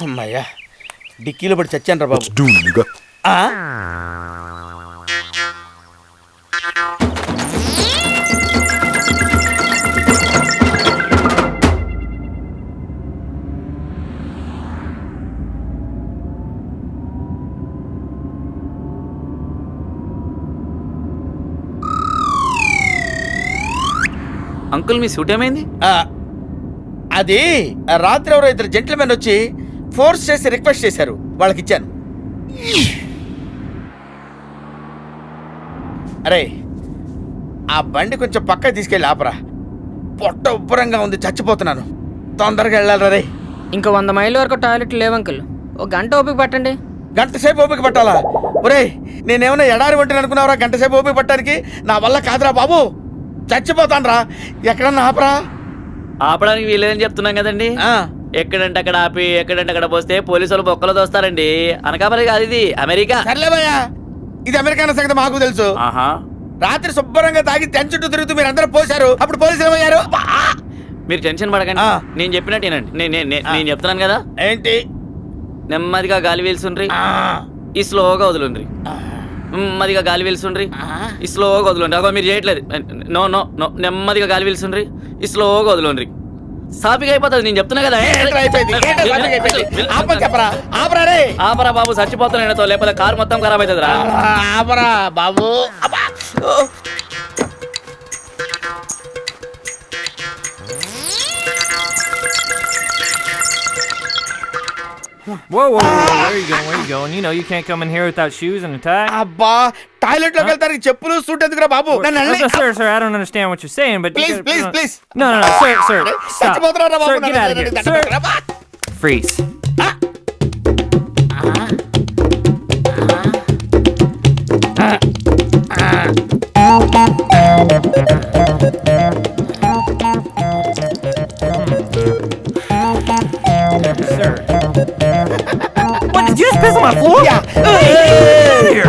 అమ్మయ్యా, డిక్కీలో పడి చచ్చాను రా బాబు. అంకుల్ మీ సూట్ ఏమైంది? అది రాత్రి ఎవరో ఇద్దరు జెంట్మెన్ వచ్చి ఫోర్స్ చేసి రిక్వెస్ట్ చేశారు, వాళ్ళకి ఇచ్చాను. అరే ఆ బండి కొంచెం పక్కకి తీసుకెళ్ళి ఆపరా, పొట్ట ఉబ్బరంగా ఉంది, చచ్చిపోతున్నాను, తొందరగా వెళ్ళాలి రే. ఇంకా 100 మైళ్ళ వరకు టాయిలెట్ లేవు అంకుల్, ఒక గంట ఓపిక పట్టండి. గంట సేపు ఓపిక పట్టాలా? ఒరే నేనేమైనా ఎడారి వంటిని అనుకున్నావురా గంట సేపు ఓపిక పట్టడానికి? నా వల్ల కాదురా బాబు, చచ్చిపోతాను రా. ఎక్కడన్నా ఆపరా. ఆపడానికి వీలేదని చెప్తున్నాం కదండి. ఎక్కడంటే అక్కడ ఆపి ఎక్కడంటే అక్కడ పోస్తే పోలీసులు బొక్కలు దోస్తారండి. అనకాపల్లి కాదు, ఇది అమెరికా. సర్లేవయ్యా, ఇది అమెరికా అన్న సంగతి మాకు తెలుసు. రాత్రి శుభ్రంగా తాగి తెన్ చుట్టూ తిరుగుతూ మీరు అందరూ పోశారు, అప్పుడు పోలీసులు ఏమయ్యారు? మీరు టెన్షన్ పడకండి, నేను చెప్పినట్టు వినండి. నేను చెప్తున్నాను కదా. ఏంటి? నెమ్మదిగా గాలి పీల్చుండ్రి, ఈ స్లోగా వదులుండ్రి. నెమ్మదిగా గాలి పీల్చుండ్రి, ఈ స్లోగా వదులుండ్రి. అగో మీరు చేయట్లేదు. నో నో నో, నెమ్మదిగా గాలి పీల్చుండ్రి, ఈ స్లోగా వదులుండ్రి. సాపిగా అయిపోతుంది, నేను చెప్తున్నా కదా. ఆపరా బాబు, చచ్చిపోతున్నా, లేకపోతే కారు మొత్తం ఖరాబ్ అవుతుంది రా. ఆపరా బాబు. Whoa, whoa, whoa, where are you going? Where are you going? You know you can't come in here without shoes and a tie. అబ్బా, టాయిలెట్ లోకి వెళ్తానికి చెప్పులు సూట్ ఎందుకురా బాబు? Sir, I don't understand what you're saying, but please. No, sir, stop. Sir, get out of here. Sir, freeze. Sir. What, did you just piss on my floor? Yeah. Hey, get out of here.